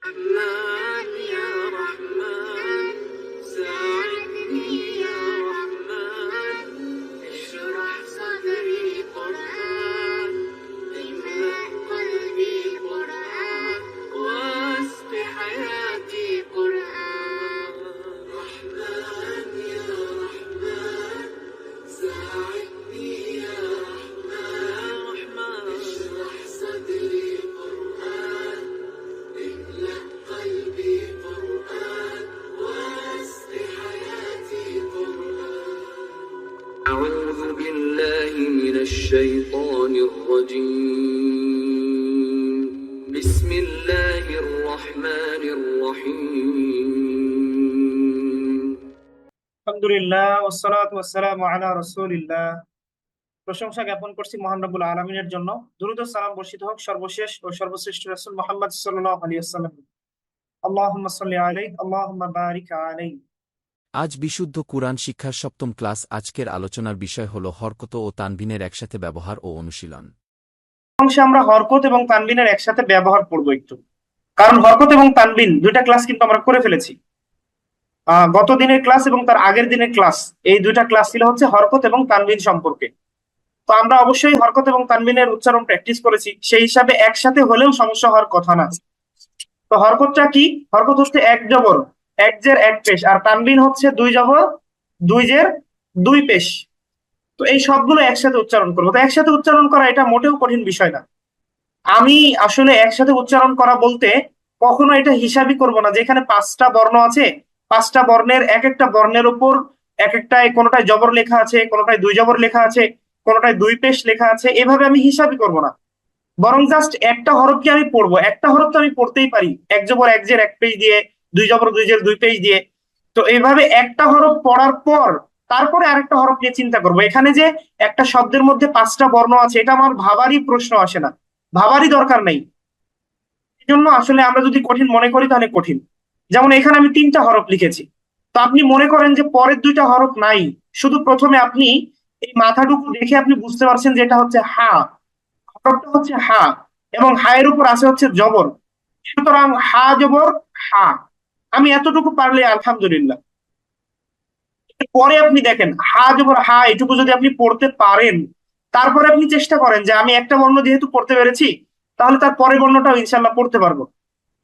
رحمن يا رحمن ساعدني يا رحمن اشرح صدري قرآن املأ قلبي قرآن واسق حياتي قرآن رحمن يا رحمن ساعدني يا رحمن اشرح صدري قرآن املأ قلبي قرآن واسق حياتي قرآن أعوذ بالله من الشيطان الرجيم بسم الله الرحمن الرحيم আলহামদুলিল্লাহ ওয়াসসালাতু ওয়াসসালামু আলা রাসূলিল্লাহ। প্রশংসা জ্ঞাপন করছি মহান রব্বুল আলামিনের জন্য। দুরূদ ও সালাম বর্ষিত হোক সর্বশেষ ও সর্বশ্রেষ্ঠ রাসূল মুহাম্মদ সাল্লাল্লাহু আলাইহি ওয়াসাল্লাম। আল্লাহুম্মা সাল্লি আলাইহি আল্লাহুম্মা বারিক আলাইহি। আজ বিশুদ্ধ কুরআন শিক্ষার সপ্তম ক্লাস। আজকের আলোচনার বিষয় হল হরকত ও তানবিনের একসাথে ব্যবহার ও অনুশীলন। অংশে আমরা হরকত এবং তানবিনের একসাথে ব্যবহার করব একটু, কারণ হরকত এবং তানবিন দুইটা ক্লাস কিন্তু আমরা করে ফেলেছি। গত দিনের ক্লাস এবং তার আগের দিনের ক্লাস, এই দুইটা ক্লাস ছিল হচ্ছে হরকত এবং তানবিন সম্পর্কে। তো আমরা অবশ্যই হরকত এবং তানবিনের উচ্চারণ প্র্যাকটিস করেছি, সেই হিসাবে একসাথে হলেও সমস্যা হওয়ার কথা না। তো হরকতটা কি? হরকত হচ্ছে এক জবর এক জের এক পেশ, আর তানবিন হচ্ছে দুই জবর দুই জের দুই পেশ। তো এই সবগুলো একসাথে উচ্চারণ করবো। তো একসাথে উচ্চারণ করা এটা মোটেও কঠিন বিষয় না। আমি আসলে একসাথে উচ্চারণ করা বলতে কখনো এটা হিসাবই করব না যে এখানে পাঁচটা বর্ণ আছে, পাঁচটা বর্ণের এক একটা বর্ণের উপর এক একটায় কোনোটায় জবর লেখা আছে, কোনোটায় দুই জবর লেখা আছে, কোনোটায় দুই পেশ লেখা আছে, এভাবে আমি হিসাবই করব না। বরং জাস্ট একটা হরফকে আমি পড়বো। একটা হরফ তো আমি পড়তেই পারি এক জবর এক জের এক পেজ দিয়ে, দুই জবর দুই জের দুই পেজ দিয়ে। তো এইভাবে একটা হরফ পড়ার পর তারপরে আরেকটা হরফ নিয়ে চিন্তা করবো। এখানে যে একটা শব্দের মধ্যে পাঁচটা বর্ণ আছে এটা আমার ভাবারই প্রশ্ন আসে না, ভাবারই দরকার নেই। এই জন্য আসলে আমরা যদি কঠিন মনে করি তাহলে কঠিন। যেমন এখানে আমি তিনটা হরফ লিখেছি, তো আপনি মনে করেন যে পরের দুইটা হরফ নাই, শুধু প্রথমে আপনি এই মাথাটুকু দেখে আপনি বুঝতে পারছেন যে এটা হচ্ছে হা, হরফটা হচ্ছে হা, এবং হা এর উপর আছে হচ্ছে জবর। সুতরাং হা জবর হা, আমি এতটুকু পারলে আলহামদুলিল্লাহ। পরে আপনি দেখেন হা জবর হা, এটুকু যদি আপনি পড়তে পারেন, তারপরে আপনি চেষ্টা করেন যে আমি একটা বর্ণ যেহেতু পড়তে পেরেছি তাহলে তার পরের বর্ণটাও ইনশাল্লাহ পড়তে পারবো।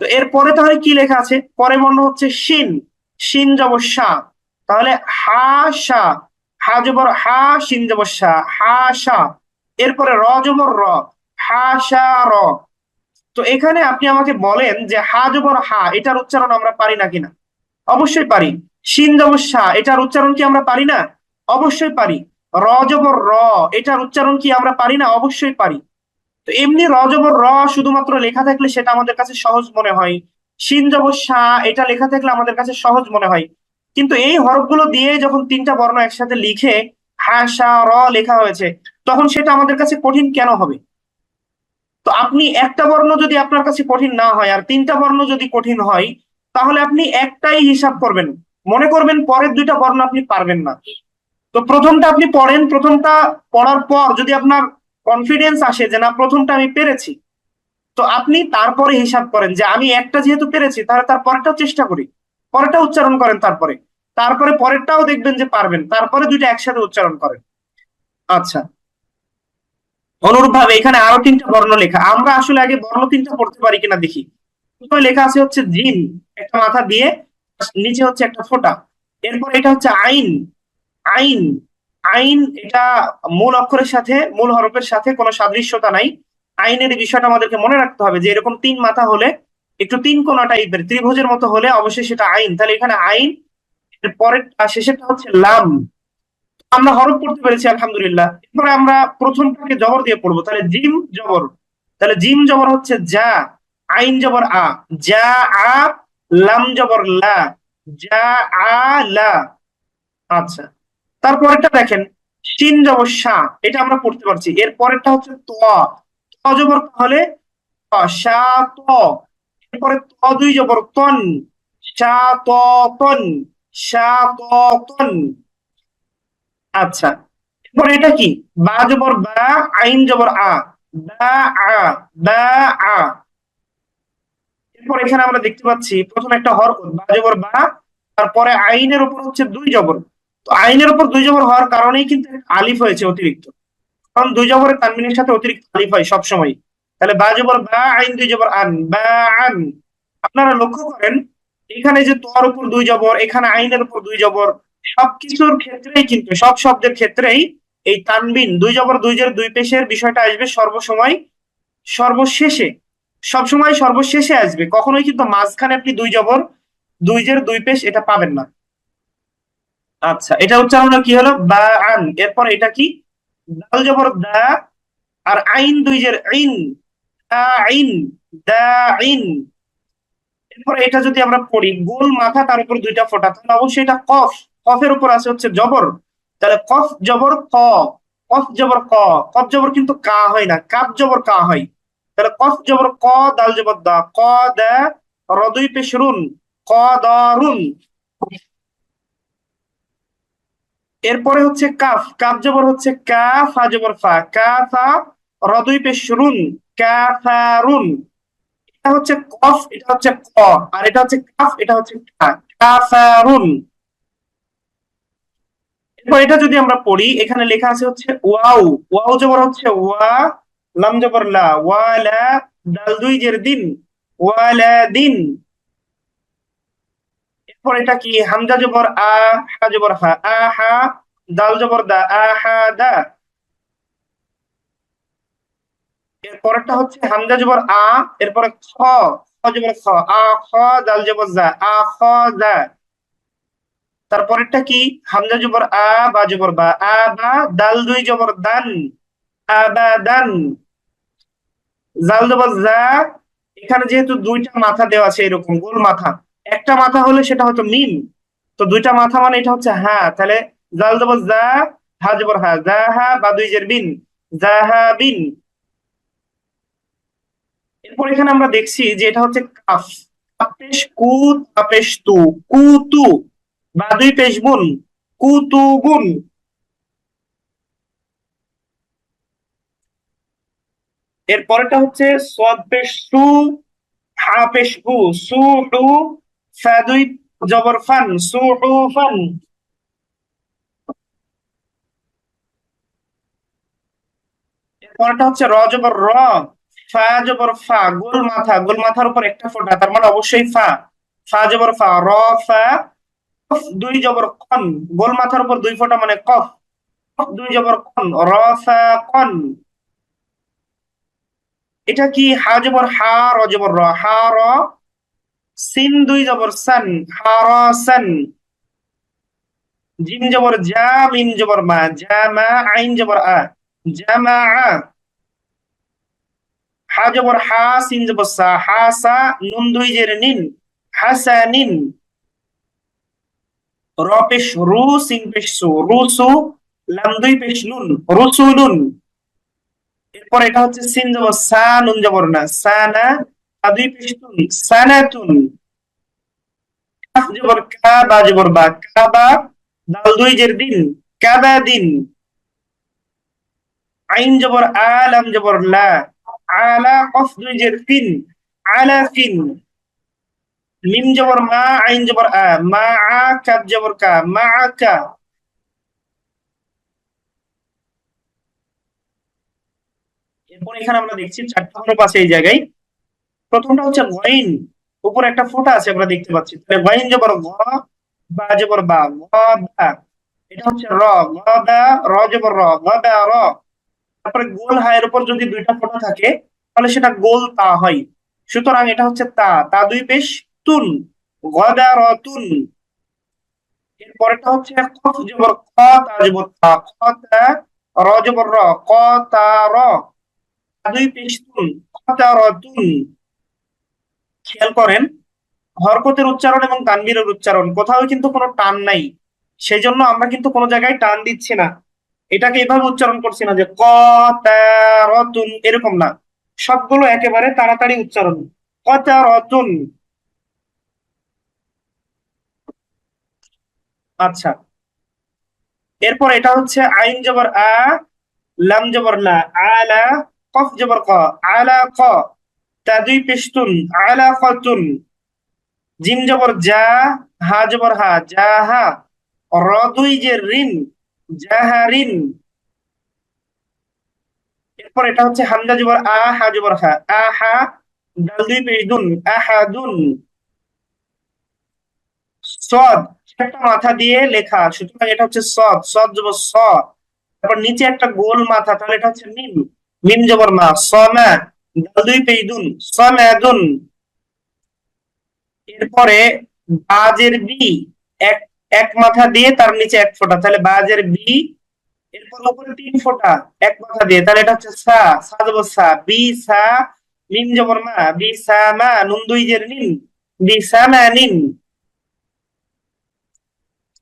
তো এরপরে তাহলে কি লেখা আছে? পরের বর্ণ হচ্ছে শিন, শিন জবর শা, তাহলে হা শা, হা জবর হা শিন জবর শা, হা শা। এরপরে র জবর র, হা শা র। তো এখানে আপনি আমাকে বলেন যে হা জবর হা এটার উচ্চারণ আমরা পারি না কিনা? অবশ্যই পারি। শিন জবর শা এটার উচ্চারণ কি আমরা পারি না? অবশ্যই পারি। র জবর র এটার উচ্চারণ কি আমরা পারি না? অবশ্যই পারি। তো এমনি র জবর র শুধুমাত্র লেখা থাকলে সেটা আমাদের কাছে সহজ মনে হয়, শিন জবর শা এটা লেখা থাকলে আমাদের কাছে সহজ মনে হয়। কিন্তু এই হরফগুলো দিয়ে যখন তিনটা বর্ণ একসাথে লিখে হা শা র লেখা হয়েছে, তখন সেটা আমাদের কাছে কঠিন কেন হবে? তো আপনি একটা বর্ণ যদি আপনার কাছে কঠিন না হয় আর তিনটা বর্ণ যদি কঠিন হয়, তাহলে আপনি একটাই হিসাব করবেন, মনে করবেন পরের দুইটা বর্ণ আপনি পারবেন না। তো প্রথমটা আপনি পড়েন, প্রথমটা পড়ার পর যদি আপনার কনফিডেন্স আসে যে না প্রথমটা আমি পেরেছি, তো আপনি তারপরে হিসাব করেন যে আমি একটা যেহেতু পেরেছি তাহলে তার পরেরটাও চেষ্টা করি, পরেরটা উচ্চারণ করেন, তারপরে তারপরে পরেরটাও দেখবেন যে পারবেন, তারপরে দুইটা একসাথে উচ্চারণ করেন। আচ্ছা, অনুরূপ ভাবে এখানে আরো তিনটা বর্ণ লেখা, আমরা আসলে আগে বর্ণ তিনটা পড়তে পারি কিনা দেখি। প্রথমে লেখা আছে হচ্ছে জিম, একটা মাথা দিয়ে, নিচে হচ্ছে একটা ফোঁটা। এরপর এটা হচ্ছে আইন, আইন, আইন এটা মূল অক্ষরের সাথে মূল হরফের সাথে কোনো সাদৃশ্যতা নাই। আইনের এই বিষয়টা আমাদেরকে মনে রাখতে হবে যে এরকম তিন মাথা হলে, একটু তিন কোনা টাইপের ত্রিভুজের মতো হলে অবশ্যই সেটা আইন। তাহলে এখানে আইন, এর পরের শেষেরটা হচ্ছে লাম। আমরা হরফ পড়তে পেরেছি আলহামদুলিল্লাহ। এরপরে আমরা প্রথমটাকে জবর দিয়ে পড়বো, তাহলে জিম জবর, তাহলে জিম জবর হচ্ছে যা, আইন জবর আ, যা আ, লাম জবর লা, যা আ লা। আচ্ছা, তারপরেরটা দেখেন শিন জবর শা, এটা আমরা পড়তে পারছি। এর পরেরটা হচ্ছে ত, ত জবর তাহলে শা ত। এরপরে ত দুই জবর তন, শা ত তন, শা ত তন। আচ্ছা, এরপরে এটা কি? বা জবর বা, আইন জবর আ, বা আ, বা আ। এরপর এখানে আমরা দেখতে পাচ্ছি প্রথমে একটা হরকত বা জবর বা, তারপরে আইনের উপর হচ্ছে দুই জবর। তো আইনের উপর দুই জবর হওয়ার কারণেই কিন্তু একটা আলিফ হয়েছে অতিরিক্ত, কারণ দুই জবরের তানবিনের সাথে অতিরিক্ত আলিফ হয় সবসময়। তাহলে বা জবর বা, আইন দুই জবর আন, বা আন। আপনারা লক্ষ্য করেন এখানে যে তোয়ার উপর দুই জবর, এখানে আইনের উপর দুই জবর, সবকিছুর ক্ষেত্রেই কিন্তু সব শব্দের ক্ষেত্রেই এই তানবিন দুই জবর দুই জের দুই পেশের বিষয়টা আসবে সর্বসময় সর্বশেষে, সবসময় সর্বশেষে আসবে, কখনোই কিন্তু মাঝখানে আপনি দুই জবর দুই জের দুই পেশ এটা পাবেন না। আচ্ছা, এটা উচ্চারণ কি হলো বা আন। এরপর এটা কি, দাল জবর দা, আর আইন দুই জের ইন, আইন, দা ইন। এরপর এটা যদি আমরা পড়ি গোল মাথা তার উপর দুইটা ফোঁটা, তাহলে অবশ্যই এটা কফ, কফের উপর আছে হচ্ছে জবর। তাহলে কফ জবর ক, কফ জবর ক, কফ জবর কিন্তু কা হয় না, কাপ জবর কা হয়। তাহলে কফ জবর ক, দাল জবর দা, ক দা, র দুই পেশ রুন, ক দরুন। এরপরে হচ্ছে কাফ, কাফ জবর হচ্ছে কা, ফা জবর ফা, কা ফা, র দুই পেশ রুন, কাফারুন। এটা হচ্ছে কফ, এটা হচ্ছে ক, আর এটা হচ্ছে কাফ, এটা হচ্ছে কা, কাফারুন। এরপর এটা যদি আমরা পড়ি এখানে লেখা আছে হচ্ছে ওয়াও, ওয়াও জবর হচ্ছে ওয়া, লাম জবর লা, ওয়ালা, দাল দুই জের দিন, ওয়ালা দিন। এরপর এটা কি, হামজা জবর আ, হা জবর হা, আহা, দাল জবর দা, আহা দা। এরপরটা হচ্ছে হামজা জবর আ, এরপরে খ, খ জবর খ, আ খ, দাল জবর জা, আ খ দা। তারপরেরটা কি, হামজা জবর আ, বা জবর বা, আ বা, দাল দুই জবর দান, আবাদান। জাল জবর জা, এখানে যেহেতু দুইটা মাথা দেওয়া আছে এরকম গোল মাথা, একটা মাথা হলে সেটা হয়তো মিম, তো দুইটা মাথা মানে এটা হচ্ছে হা, তাহলে জাল জবর জা, হা জবর হা, জাহা, বা দুই জের বিন, জাহাবিন। এরপর এখানে আমরা দেখছি যে এটা হচ্ছে কাফ, কাপেশ কু, তাপেশ তু, কুতু, বা দুই পেশ বুন, কুতুবুন। এর পরেরটা হচ্ছে সদ পেশ সু, হা পেশ হু, সুহু, ফা দুই জবর ফান, সুহুফান। এর পরেরটা হচ্ছে র জবর র, ফা জবর ফা, গোল মাথা, গোল মাথার উপর একটা ফোঁটা, তার মানে অবশ্যই ফা, ফা জবর ফা, র ফা, কফ দুই জবর কন, গোল মাথার উপর দুই ফোঁটা মানে কফ, কফ দুই জবর কন, র ফা কন। এটা কি, হা জবর হা, র জবর র, হা র, সিন দুই জবর সান, হা র সান। জিম জবর জা, মিম জবর মা, জামা, আইন জবর আ, জামা। হা জবর হা, সিন জবর সা, হা সা, নুন দুই জের নিন, হাসানিন। র পেশ রু, সিন পেশ সু, রুসু, লাম দুই পেশ নুন, রুসুলুন। এরপর এটা হচ্ছে সিন জবর সা, নুন জবর না, সানা, তা দুই পেশ তুন, সানাতুন। কাফ জবর কা, বা জবর বা, কাবা, দাল দুই জের দিন, কাবাদিন। আইন জবর আ, লাম জবর লা, আলা, কফ দুই জের ফিন, আলাফিন। মিম জবর মা, আইন জবর আ, মা আ, কাব জবর কা, মা আকা। এরপর এখানে আমরা দেখছি চারটা হরফ আছে এই জায়গায়। প্রথমটা হচ্ছে গইন, উপরে একটা ফোঁটা আছে আমরা দেখতে পাচ্ছি, তাহলে গইন জবর গ, বা জবর বা, গ বা। এটা হচ্ছে র, গ বা, র জবর র, গ বা র। তারপরে গোল হায়ের উপর যদি দুইটা ফোঁটা থাকে তাহলে সেটা গোল তা হয়, সুতরাং এটা হচ্ছে তা, তা দুই পেশ তুন, গদারতুন। এর পরেরটা হচ্ছে কফ জবর ক, তা জবর তা, ক তা, র জবর র, ক তা র, তা দুই পেশ তুন, কতারতুন। খেয়াল করেন হরকতের উচ্চারণ এবং তানবীরের উচ্চারণ কোথাও কিন্তু কোনো টান নাই, সেই জন্য আমরা কিন্তু কোনো জায়গায় টান দিচ্ছি না, এটাকে এভাবে উচ্চারণ করছি না যে ক তা রতুন, এরকম না, সবগুলো একেবারে তাড়াতাড়ি উচ্চারণ, কতা রতুন। আচ্ছা, এরপর এটা হচ্ছে আইন জবর আ, লাম জবর লা, আলা, কফ জবর ক, আলা ক। তা দুই পেশ তুন, আলাকাতুন, জিম জবর যা, হা জবর হা, জাহা, র দুই যে রিন, জাহারিন। এরপর এটা হচ্ছে হামজা জবর আ, হা জবর হা, আহা, দাল দুই পেশ দুন, আহাদুন। সদ একটা মাথা দিয়ে লেখা, সুতরাং এটা হচ্ছে সদ, সদ জবর স। তারপর নিচে একটা গোল মাথা, তাহলে এটা হচ্ছে মিম, মিম জবর মা, সমা, দাল দুই পেশ দুন, সমাদুন। এরপরে বাজের বি, এক এক মাথা দিয়ে তার নিচে এক ফোঁটা, তাহলে বাজের বি। এরপর উপরে তিন ফোঁটা এক মাথা দিয়ে, তাহলে এটা হচ্ছে সা, সা জবর সা, বি সা, মিম জবর মা, বি সা মা, নুন দুই জের নিন, বি সা মা নিন।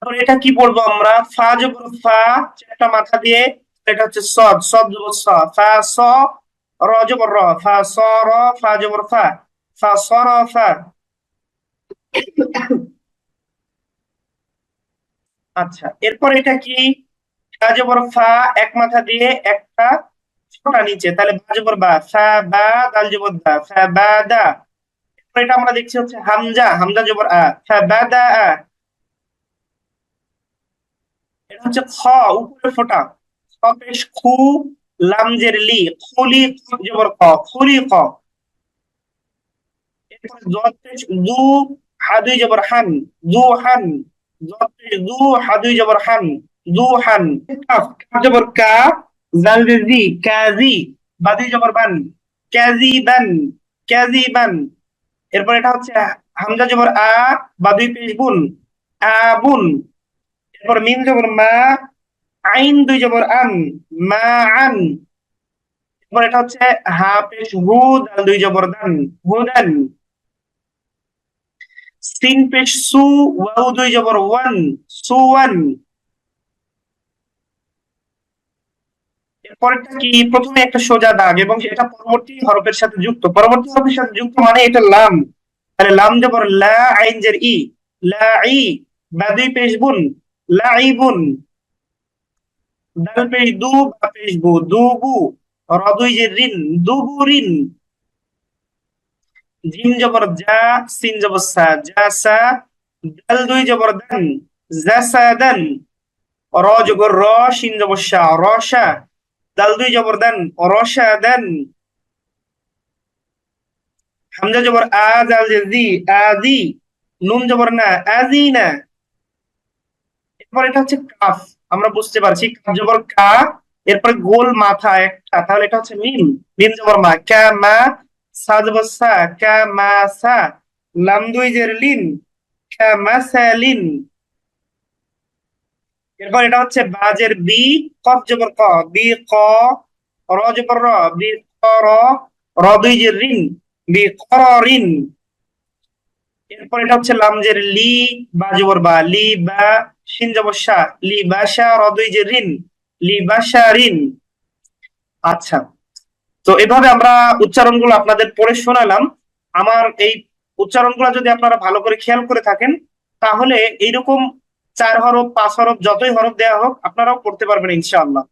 তারপর এটা কি বলবো আমরা, ফা জবর ফা, চারটা মাথা দিয়ে, এটা হচ্ছে সদ, সদ জবর স, ফা স, র জবর র, ফা স র, ফা জবর ফা, ফা স র ফা। আচ্ছা, এরপর এটা কি, ফা জবর ফা, এক মাথা দিয়ে একটা ফোঁটা নিচে, তাহলে বা জবর বা, ফা বা, দাল জবর দা, ফা বা দা। এরপর এটা আমরা দেখছি হচ্ছে হামজা, হামজা জবর আ, ফা বা দা আ। এটা হচ্ছে খ, উপরে ফোঁটা, খ পেশ খু, লাম জের লি, খুলি, কফ জবর ক, খুলি ক। এরপর জদ পেশ দু, হা দুই জবর হান, দু হান, জদ পেশ দু, হা দুই জবর হান, দু হান। কাফ, কাফ জবর কা, জাল জের জি, কাজি, বা দুই জবর বান, কাজিবান, কাজিবান। এরপর এটা হচ্ছে হামজা জবর আ, বা দুই পেশ বুন, আবুন। এরপর মিম জবর মা, আইন দুই জবর আন, মা আন। এরপর এটা হচ্ছে হা পেশ হু, দাল দুই জবর দান, হুদান। সিন পেশ সু, ওয়াও দুই জবর ওয়ান, সুওয়ান। এরপরটা কি, প্রথমে একটা সোজা দাগ এবং এটা পরবর্তী হরফের সাথে যুক্ত, পরবর্তী হরফের সাথে যুক্ত মানে এটা লাম, তাহলে লাম জবর লা, আইন জের ই, লা ই, বা দুই পেশ বুন, লাইবুন। দাল পেশ দু, বা পেশ বু, দুবু, র দুই জের রিন, দুবুরিন। জিম জবর যা, সিন জবর সা, জাসা, দাল দুই জবর দান, জাসাদান। র জবর র, শিন জবর শা, রশা, দাল দুই জবর দান, রশাদান। হামজা জবর আ, জাল জের জি, আজি, নুন জবর না, আজিনা। এরপর এটা হচ্ছে কাফ, আমরা বুঝতে পারছি কাফ জবর কা, এরপর গোল মাথা একটা, তাহলে এটা হচ্ছে মিম, মিম জবর মা, কা মা, সা জবর সা, কা মা সা, লাম দুই জের লিন, কা মাসালিন। এরপর এটা হচ্ছে বাজের বি, কফ জবর ক, বি ক, র জবর র, বি ক র, র দুই জের রিন, বি কররিন। এরপর এটা হচ্ছে লামজের লি, বা জবর বা, লি বা, শিন জবর শা, লি বাশা, র দুই জের রিন, লি বাশারিন। আচ্ছা, তো এভাবে আমরা উচ্চারণগুলো আপনাদের পড়ে শোনালাম। আমার এই উচ্চারণগুলো যদি আপনারা ভালো করে খেয়াল করে থাকেন, তাহলে এইরকম 4 হরফ 5 হরফ যতই হরফ দেওয়া হোক আপনারাও পড়তে পারবেন ইনশাআল্লাহ।